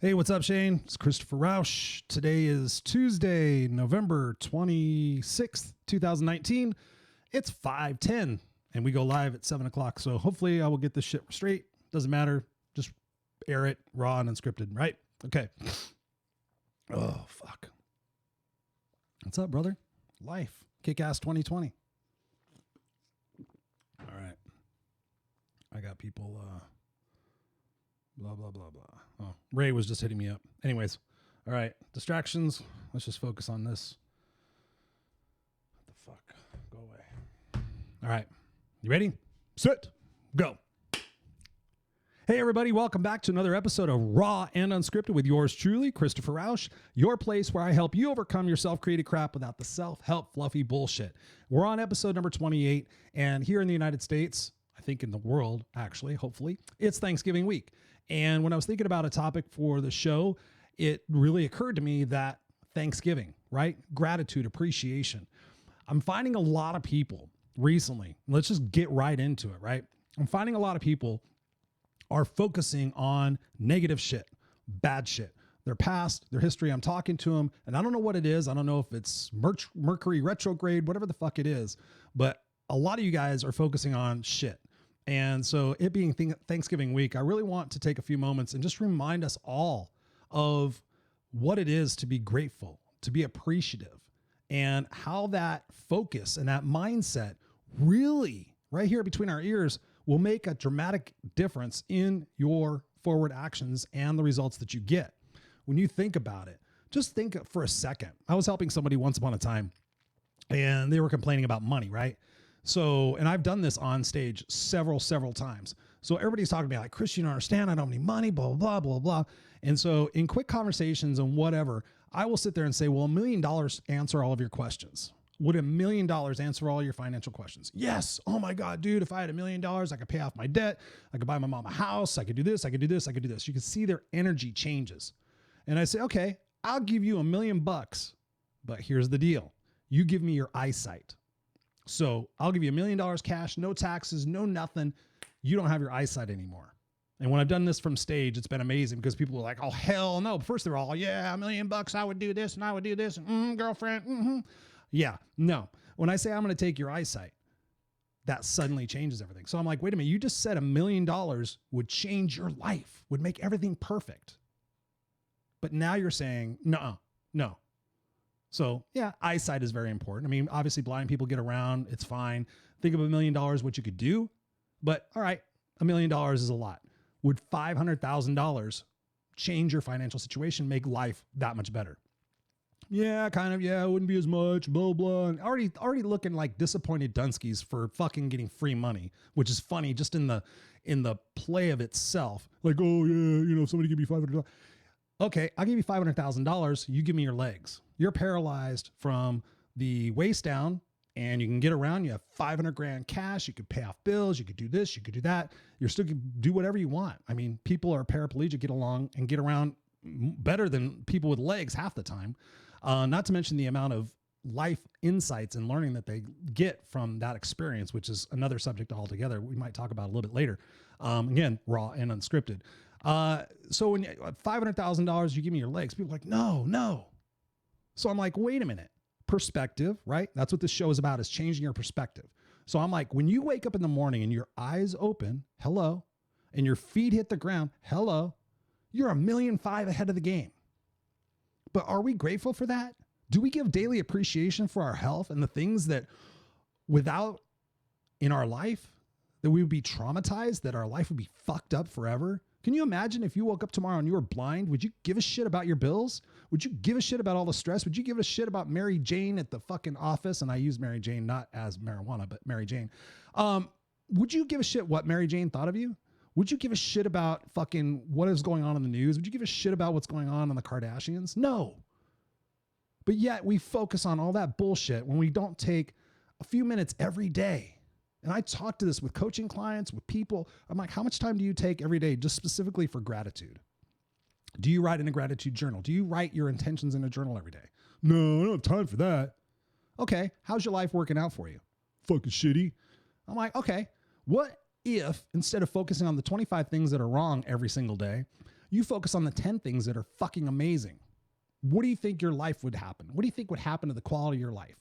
Hey, what's up, Shane? It's Christopher Rausch. Today is Tuesday, November 26th, 2019. It's 5:10, and we go live at 7 o'clock. So hopefully I will get this shit straight. Doesn't matter. Just air it raw and unscripted, right? Okay. Oh, fuck. What's up, brother? Life. KICKASS 2020. All right. I got people... blah, blah, blah, blah. Oh, Ray was just hitting me up. Anyways, all right. Distractions. Let's just focus on this. What the fuck? Go away. All right. You ready? Sit. Go. Hey, everybody. Welcome back to another episode of Raw and Unscripted with yours truly, Christopher Rausch, your place where I help you overcome your self-created crap without the self-help fluffy bullshit. We're on episode number 28, and here in the United States, I think in the world, actually, hopefully, it's Thanksgiving week. And when I was thinking about a topic for the show, it really occurred to me that Thanksgiving, right? Gratitude, appreciation. I'm finding a lot of people recently, let's just get right into it, right? I'm finding a lot of people are focusing on negative shit, bad shit, their past, their history. I'm talking to them, and I don't know what it is. I don't know if it's Mercury retrograde, whatever the fuck it is, but a lot of you guys are focusing on shit. And so it being Thanksgiving week, I really want to take a few moments and just remind us all of what it is to be grateful, to be appreciative, and how that focus and that mindset really right here between our ears will make a dramatic difference in your forward actions and the results that you get. When you think about it, just think for a second. I was helping somebody once upon a time and they were complaining about money, right? So, and I've done this on stage several times. So everybody's talking to me like, Chris, you don't understand. I don't have any money, blah, blah, blah, blah. And so in quick conversations and whatever, I will sit there and say, well, $1 million answer all of your questions. Would $1 million answer all your financial questions? Yes. Oh my God, dude, if I had $1 million, I could pay off my debt. I could buy my mom a house. I could do this. I could do this. I could do this. You can see their energy changes. And I say, okay, I'll give you $1 million, but here's the deal. You give me your eyesight. So I'll give you $1 million cash, no taxes, no nothing. You don't have your eyesight anymore. And when I've done this from stage, it's been amazing because people are like, oh, hell no. First they're all, yeah, $1 million, I would do this and I would do this. And girlfriend. Yeah, no. When I say I'm going to take your eyesight, that suddenly changes everything. So I'm like, wait a minute. You just said $1 million would change your life, would make everything perfect. But now you're saying, no. So yeah, eyesight is very important. I mean, obviously blind people get around. It's fine. Think of $1 million, what you could do, but all right, $1 million is a lot. Would $500,000 change your financial situation, make life that much better? Yeah, kind of. Yeah, it wouldn't be as much, blah, blah. And already looking like disappointed Dunskies for fucking getting free money, which is funny just in the play of itself. Like, oh yeah, if somebody give me $500. Okay, I'll give you $500,000. You give me your legs. You're paralyzed from the waist down and you can get around. You have 500 grand cash. You could pay off bills. You could do this. You could do that. You're still can do whatever you want. I mean, people are paraplegic, get along and get around better than people with legs half the time. Not to mention the amount of life insights and learning that they get from that experience, which is another subject altogether. We might talk about a little bit later. Again, raw and unscripted. So when $500,000, you give me your legs, people are like, no. So I'm like, wait a minute, perspective, right? That's what this show is about, is changing your perspective. So I'm like, when you wake up in the morning and your eyes open, hello, and your feet hit the ground, hello, you're $1.5 million ahead of the game. But are we grateful for that? Do we give daily appreciation for our health and the things that without in our life, that we would be traumatized, that our life would be fucked up forever? Can you imagine if you woke up tomorrow and you were blind? Would you give a shit about your bills? Would you give a shit about all the stress? Would you give a shit about Mary Jane at the fucking office? And I use Mary Jane not as marijuana, but Mary Jane. Would you give a shit what Mary Jane thought of you? Would you give a shit about fucking what is going on in the news? Would you give a shit about what's going on in the Kardashians? No. But yet we focus on all that bullshit when we don't take a few minutes every day. And I talk to this with coaching clients, with people. I'm like, how much time do you take every day just specifically for gratitude? Do you write in a gratitude journal? Do you write your intentions in a journal every day? No, I don't have time for that. Okay, how's your life working out for you? Fucking shitty. I'm like, okay, what if instead of focusing on the 25 things that are wrong every single day, You focus on the 10 things that are fucking amazing. What do you think your life would happen? What do you think would happen to the quality of your life?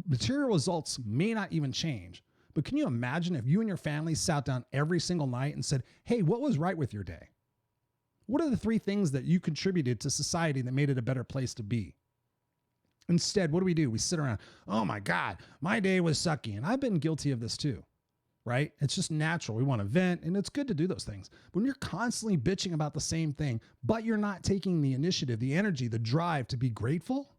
Material results may not even change, but can you imagine if you and your family sat down every single night and said, hey, what was right with your day? What are the 3 things that you contributed to society that made it a better place to be? Instead, what do? We sit around, oh my God, my day was sucky. And I've been guilty of this too, right? It's just natural. We want to vent, and it's good to do those things. But when you're constantly bitching about the same thing, but you're not taking the initiative, the energy, the drive to be grateful,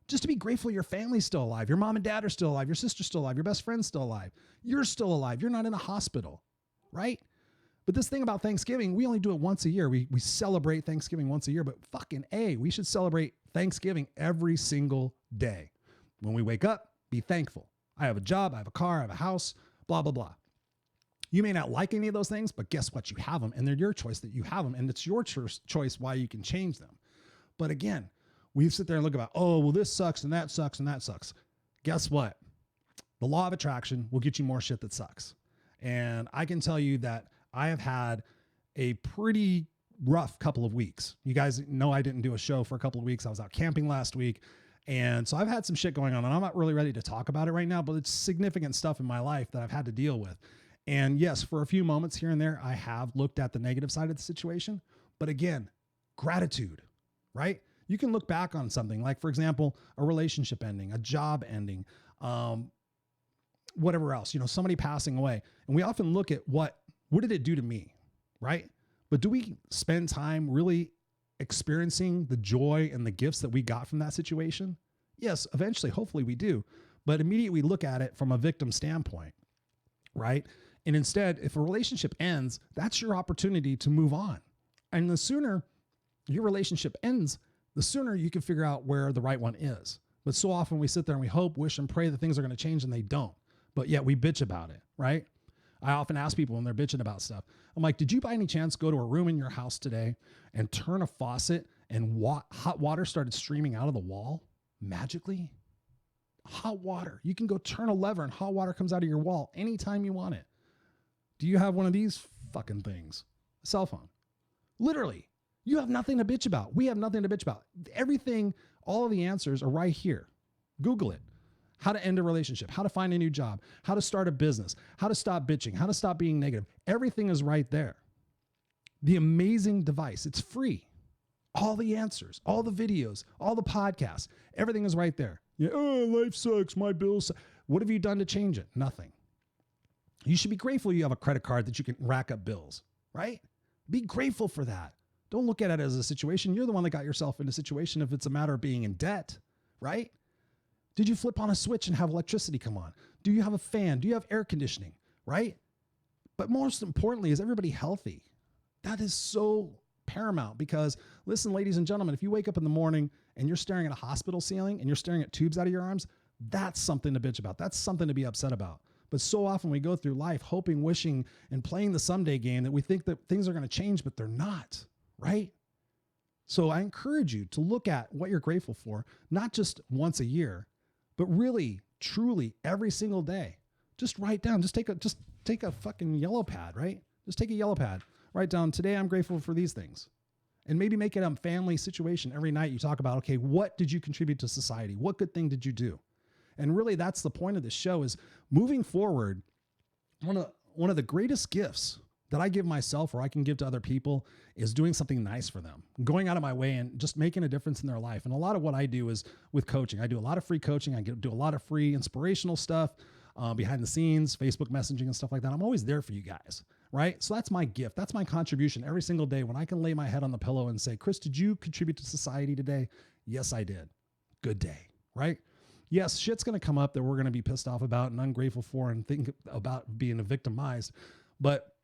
just to be grateful your family's still alive, your mom and dad are still alive, your sister's still alive, your best friend's still alive, you're still alive, you're not in a hospital, right? But this thing about Thanksgiving, we only do it once a year. We celebrate Thanksgiving once a year, but fucking A, we should celebrate Thanksgiving every single day. When we wake up, be thankful. I have a job, I have a car, I have a house, blah, blah, blah. You may not like any of those things, but guess what? You have them, and they're your choice that you have them, and it's your choice why you can change them. But again, we sit there and look about, oh, well, this sucks, and that sucks, and that sucks. Guess what? The law of attraction will get you more shit that sucks. And I can tell you that I have had a pretty rough couple of weeks. You guys know I didn't do a show for a couple of weeks. I was out camping last week. And so I've had some shit going on, and I'm not really ready to talk about it right now, but it's significant stuff in my life that I've had to deal with. And yes, for a few moments here and there, I have looked at the negative side of the situation. But again, gratitude, right? You can look back on something like, for example, a relationship ending, a job ending, whatever else, somebody passing away. And we often look at what did it do to me, right? But do we spend time really experiencing the joy and the gifts that we got from that situation? Yes, eventually, hopefully we do. But immediately we look at it from a victim standpoint, right? And instead, if a relationship ends, that's your opportunity to move on. And the sooner your relationship ends, the sooner you can figure out where the right one is. But so often we sit there and we hope, wish, and pray that things are going to change, and they don't. But yet we bitch about it, right? I often ask people when they're bitching about stuff, I'm like, did you by any chance go to a room in your house today and turn a faucet and hot water started streaming out of the wall magically? Hot water. You can go turn a lever and hot water comes out of your wall anytime you want it. Do you have one of these fucking things? A cell phone. Literally, you have nothing to bitch about. We have nothing to bitch about. Everything, all of the answers are right here. Google it. How to end a relationship, how to find a new job, how to start a business, how to stop bitching, how to stop being negative. Everything is right there. The amazing device, it's free. All the answers, all the videos, all the podcasts, everything is right there. Oh, life sucks, my bills suck. What have you done to change it? Nothing. You should be grateful you have a credit card that you can rack up bills, right? Be grateful for that. Don't look at it as a situation. You're the one that got yourself in a situation if it's a matter of being in debt, right? Did you flip on a switch and have electricity come on? Do you have a fan? Do you have air conditioning? Right? But most importantly, is everybody healthy? That is so paramount because listen, ladies and gentlemen, if you wake up in the morning and you're staring at a hospital ceiling and you're staring at tubes out of your arms, that's something to bitch about. That's something to be upset about. But so often we go through life hoping, wishing, and playing the someday game that we think that things are going to change, but they're not, right? So I encourage you to look at what you're grateful for, not just once a year, but really, truly, every single day. Just write down. Just take a fucking yellow pad, right? Just take a yellow pad. Write down, today I'm grateful for these things. And maybe make it a family situation. Every night you talk about, okay, what did you contribute to society? What good thing did you do? And really, that's the point of this show is moving forward. One of the greatest gifts that I give myself or I can give to other people is doing something nice for them, going out of my way and just making a difference in their life. And a lot of what I do is with coaching. I do a lot of free coaching. I do a lot of free inspirational stuff behind the scenes, Facebook messaging and stuff like that. I'm always there for you guys, right? So that's my gift. That's my contribution every single day when I can lay my head on the pillow and say, Chris, did you contribute to society today? Yes, I did. Good day, right? Yes, shit's going to come up that we're going to be pissed off about and ungrateful for and think about being victimized. But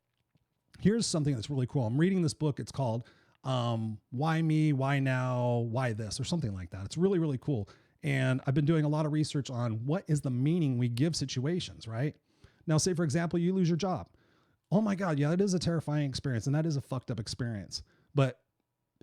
here's something that's really cool. I'm reading this book. It's called Why Me, Why Now, Why This, or something like that. It's really, really cool. And I've been doing a lot of research on what is the meaning we give situations, right? Now, say, for example, you lose your job. Oh my God, yeah, it is a terrifying experience, and that is a fucked up experience. But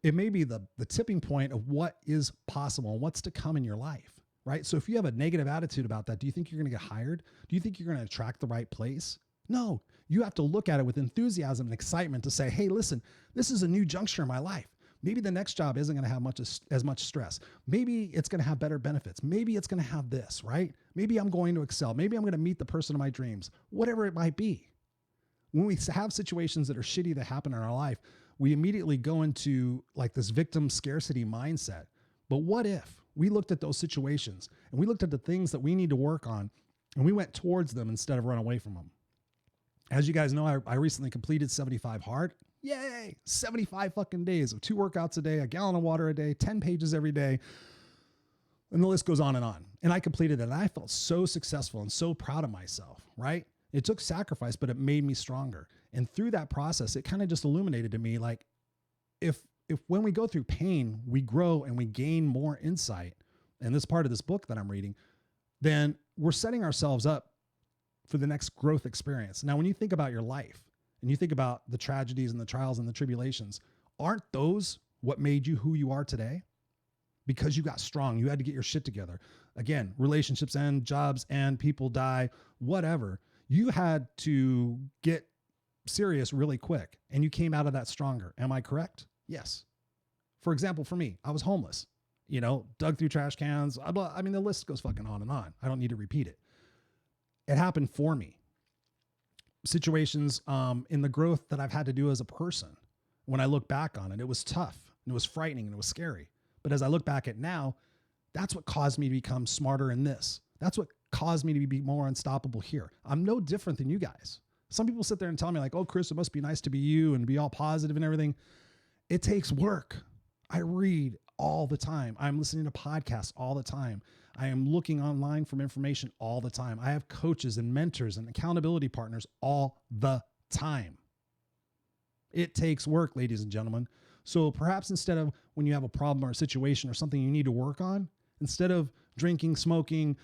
it may be the tipping point of what is possible and what's to come in your life, right? So if you have a negative attitude about that, do you think you're going to get hired? Do you think you're going to attract the right place? No, you have to look at it with enthusiasm and excitement to say, hey, listen, this is a new juncture in my life. Maybe the next job isn't going to have as much stress. Maybe it's going to have better benefits. Maybe it's going to have this, right? Maybe I'm going to excel. Maybe I'm going to meet the person of my dreams, whatever it might be. When we have situations that are shitty that happen in our life, we immediately go into like this victim scarcity mindset. But what if we looked at those situations and we looked at the things that we need to work on and we went towards them instead of run away from them? As you guys know, I recently completed 75 hard. Yay! 75 fucking days of 2 workouts a day, a gallon of water a day, 10 pages every day. And the list goes on and on. And I completed it. And I felt so successful and so proud of myself, right? It took sacrifice, but it made me stronger. And through that process, it kind of just illuminated to me, like, if when we go through pain, we grow and we gain more insight, and this part of this book that I'm reading, then we're setting ourselves up for the next growth experience. Now, when you think about your life and you think about the tragedies and the trials and the tribulations, aren't those what made you who you are today? Because you got strong, you had to get your shit together. Again, relationships end, jobs end, people die, whatever. You had to get serious really quick and you came out of that stronger. Am I correct? Yes. For example, for me, I was homeless, dug through trash cans. I mean, the list goes fucking on and on. I don't need to repeat it. It happened for me. Situations in the growth that I've had to do as a person. When I look back on it, it was tough and it was frightening and it was scary. But as I look back at now, that's what caused me to become smarter in this. That's what caused me to be more unstoppable here. I'm no different than you guys. Some people sit there and tell me like, oh, Chris, it must be nice to be you and be all positive and everything. It takes work. I read all the time. I'm listening to podcasts all the time. I am looking online for information all the time. I have coaches and mentors and accountability partners all the time. It takes work, ladies and gentlemen. So perhaps instead of when you have a problem or a situation or something you need to work on, instead of drinking, smoking,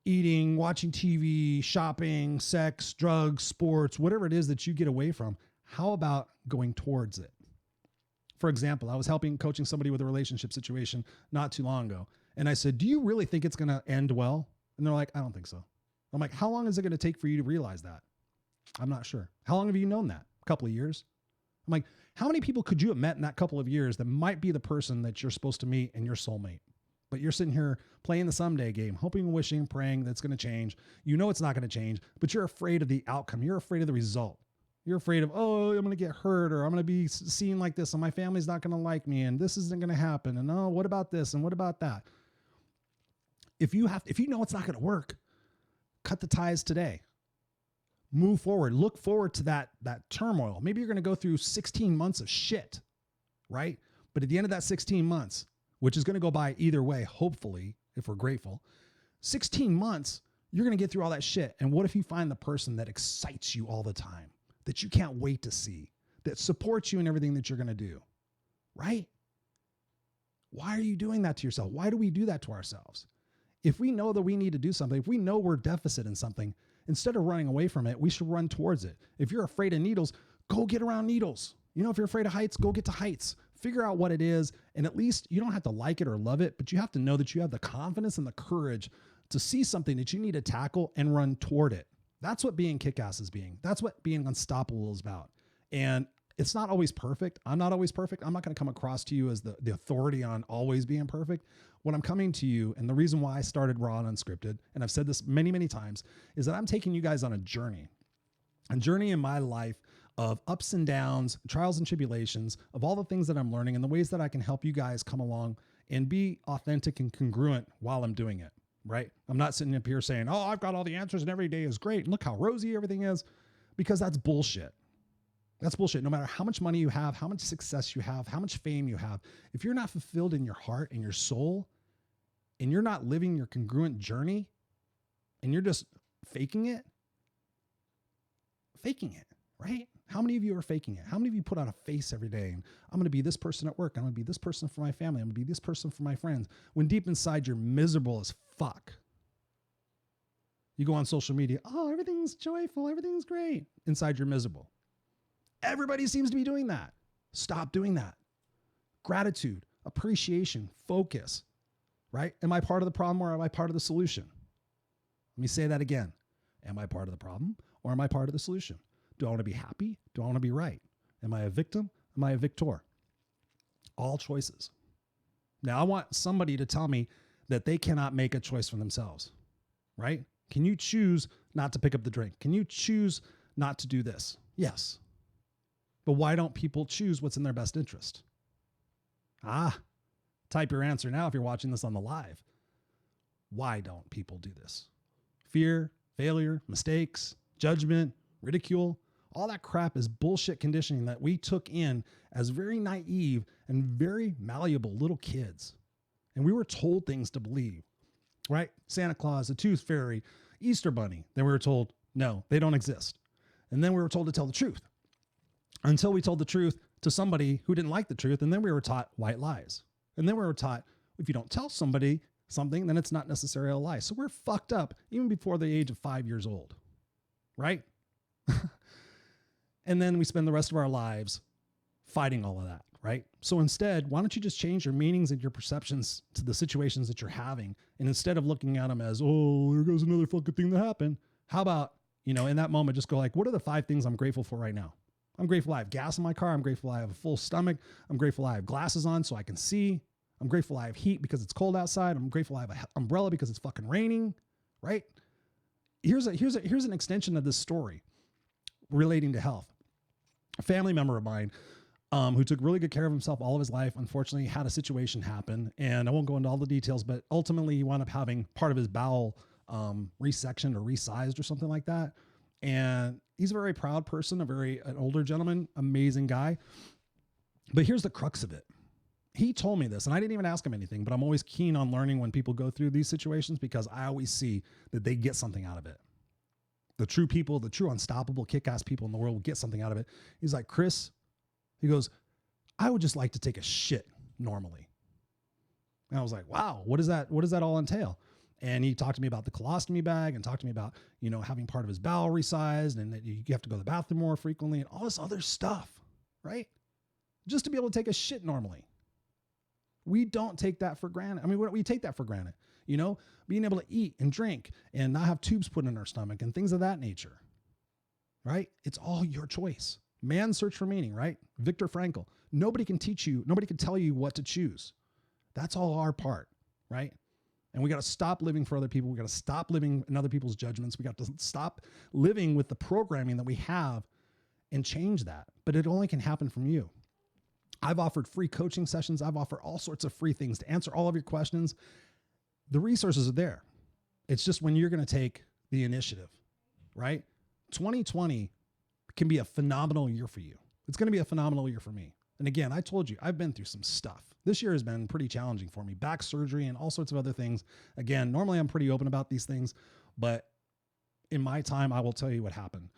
eating, watching TV, shopping, sex, drugs, sports, whatever it is that you get away from, how about going towards it? For example, I was coaching somebody with a relationship situation not too long ago. And I said, do you really think it's going to end well? And they're like, I don't think so. I'm like, how long is it going to take for you to realize that? I'm not sure. How long have you known that? A couple of years? I'm like, how many people could you have met in that couple of years that might be the person that you're supposed to meet and your soulmate? But you're sitting here playing the someday game, hoping, wishing, praying that's going to change. You know it's not going to change, but you're afraid of the outcome. You're afraid of the result. You're afraid of, oh, I'm going to get hurt, or I'm going to be seen like this and my family's not going to like me and this isn't going to happen. And oh, what about this? And what about that? If you know it's not going to work, cut the ties today. Move forward. Look forward to that turmoil. Maybe you're going to go through 16 months of shit, right? But at the end of that 16 months, which is going to go by either way, hopefully, if we're grateful, 16 months, you're going to get through all that shit. And what if you find the person that excites you all the time, that you can't wait to see, that supports you in everything that you're going to do, right? Why are you doing that to yourself? Why do we do that to ourselves? If we know that we need to do something, if we know we're deficit in something, instead of running away from it, we should run towards it. If you're afraid of needles, go get around needles. If you're afraid of heights, go get to heights. Figure out what it is. And at least you don't have to like it or love it, but you have to know that you have the confidence and the courage to see something that you need to tackle and run toward it. That's what being kick-ass is being. That's what being unstoppable is about. And it's not always perfect. I'm not always perfect. I'm not going to come across to you as the authority on always being perfect. What I'm coming to you, and the reason why I started Raw and Unscripted, and I've said this many, many times, is that I'm taking you guys on a journey in my life of ups and downs, trials and tribulations, of all the things that I'm learning and the ways that I can help you guys come along and be authentic and congruent while I'm doing it, right? I'm not sitting up here saying, oh, I've got all the answers and every day is great. And look how rosy everything is, because that's bullshit. That's bullshit. No matter how much money you have, how much success you have, how much fame you have, if you're not fulfilled in your heart and your soul, and you're not living your congruent journey, and you're just faking it, right? How many of you are faking it? How many of you put on a face every day and I'm going to be this person at work. I'm going to be this person for my family. I'm going to be this person for my friends. When deep inside you're miserable as fuck. You go on social media. Oh, everything's joyful. Everything's great. Inside you're miserable. Everybody seems to be doing that. Stop doing that. Gratitude, appreciation, focus, right? Am I part of the problem or am I part of the solution? Let me say that again. Am I part of the problem or am I part of the solution? Do I want to be happy? Do I want to be right? Am I a victim? Am I a victor? All choices. Now, I want somebody to tell me that they cannot make a choice for themselves, right? Can you choose not to pick up the drink? Can you choose not to do this? Yes. But why don't people choose what's in their best interest? Type your answer now if you're watching this on the live. Why don't people do this? Fear, failure, mistakes, judgment, ridicule, all that crap is bullshit conditioning that we took in as very naive and very malleable little kids. And we were told things to believe, right? Santa Claus, the Tooth Fairy, Easter Bunny. Then we were told, no, they don't exist. And then we were told to tell the truth until we told the truth to somebody who didn't like the truth. And then we were taught white lies. And then we were taught if you don't tell somebody something, then it's not necessarily a lie. So we're fucked up even before the age of 5 years old, right? And then we spend the rest of our lives fighting all of that, right? So instead, why don't you just change your meanings and your perceptions to the situations that you're having? And instead of looking at them as, oh, here goes another fucking thing that happened. How about, in that moment, just go like, what are the 5 things I'm grateful for right now? I'm grateful I have gas in my car. I'm grateful I have a full stomach. I'm grateful I have glasses on so I can see. I'm grateful I have heat because it's cold outside. I'm grateful I have an umbrella because it's fucking raining, right? Here's an extension of this story relating to health. A family member of mine who took really good care of himself all of his life, unfortunately had a situation happen. And I won't go into all the details, but ultimately he wound up having part of his bowel resectioned or resized or something like that. And he's a very proud person, an older gentleman, amazing guy. But here's the crux of it. He told me this, and I didn't even ask him anything, but I'm always keen on learning when people go through these situations because I always see that they get something out of it. The true people, the true unstoppable kick-ass people in the world will get something out of it. He's like, Chris, he goes, I would just like to take a shit normally. And I was like, wow, what does that all entail? And he talked to me about the colostomy bag and talked to me about, having part of his bowel resized and that you have to go to the bathroom more frequently and all this other stuff, right? Just to be able to take a shit normally. We don't take that for granted. I mean, we take that for granted, being able to eat and drink and not have tubes put in our stomach and things of that nature, right? It's all your choice. Man's search for meaning, right? Viktor Frankl. Nobody can teach you. Nobody can tell you what to choose. That's all our part, right? And we got to stop living for other people. We got to stop living in other people's judgments. We got to stop living with the programming that we have and change that. But it only can happen from you. I've offered free coaching sessions. I've offered all sorts of free things to answer all of your questions. The resources are there. It's just when you're going to take the initiative, right? 2020 can be a phenomenal year for you. It's going to be a phenomenal year for me. And again, I told you, I've been through some stuff. This year has been pretty challenging for me. Back surgery and all sorts of other things. Again, normally I'm pretty open about these things, but in my time, I will tell you what happened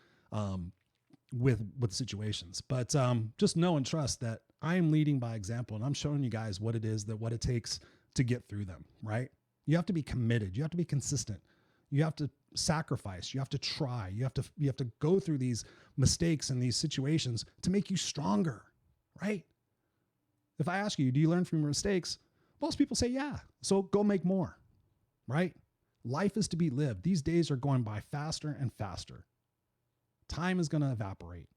with situations. But just know and trust that I am leading by example, and I'm showing you guys what it takes to get through them, right? You have to be committed. You have to be consistent. You have to sacrifice. You have to try. You have to go through these mistakes and these situations to make you stronger, right? If I ask you, do you learn from your mistakes? Most people say, yeah. So go make more, right? Life is to be lived. These days are going by faster and faster. Time is going to evaporate.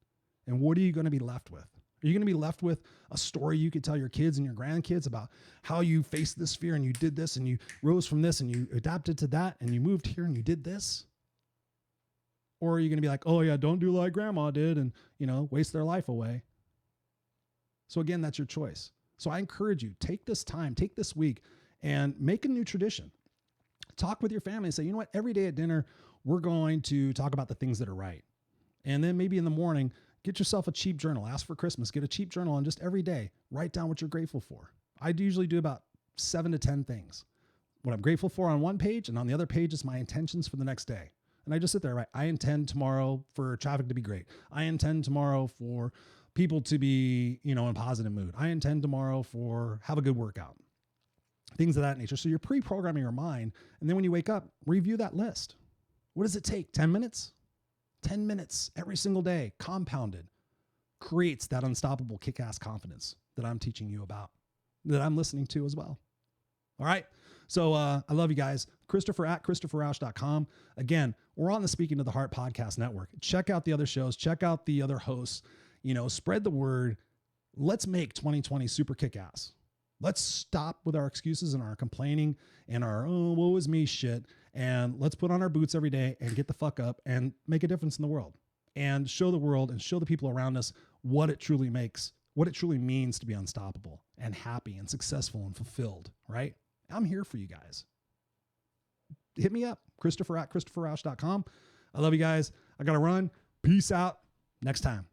And what are you going to be left with? Are you going to be left with a story you could tell your kids and your grandkids about how you faced this fear and you did this and you rose from this and you adapted to that and you moved here and you did this? Or are you going to be like, oh yeah, don't do like grandma did and, waste their life away? So again, that's your choice. So I encourage you, take this time, take this week and make a new tradition. Talk with your family and say, you know what, every day at dinner, we're going to talk about the things that are right. And then maybe in the morning, get yourself a cheap journal. Ask for Christmas. Get a cheap journal and just every day, write down what you're grateful for. I usually do about 7 to 10 things. What I'm grateful for on one page, and on the other page is my intentions for the next day. And I just sit there, right? I intend tomorrow for traffic to be great. I intend tomorrow for people to be, in a positive mood. I intend tomorrow for have a good workout. Things of that nature. So you're pre-programming your mind. And then when you wake up, review that list. What does it take? 10 minutes? 10 minutes every single day, compounded, creates that unstoppable kick-ass confidence that I'm teaching you about, that I'm listening to as well. All right. So I love you guys. Christopher at ChristopherRausch.com. Again, we're on the Speaking to the Heart podcast network. Check out the other shows. Check out the other hosts. Spread the word. Let's make 2020 super kick-ass. Let's stop with our excuses and our complaining and our, oh, woe is me shit. And let's put on our boots every day and get the fuck up and make a difference in the world and show the world and show the people around us what it truly means to be unstoppable and happy and successful and fulfilled, right? I'm here for you guys. Hit me up, Christopher at ChristopherRausch.com. I love you guys. I got to run. Peace out. Next time.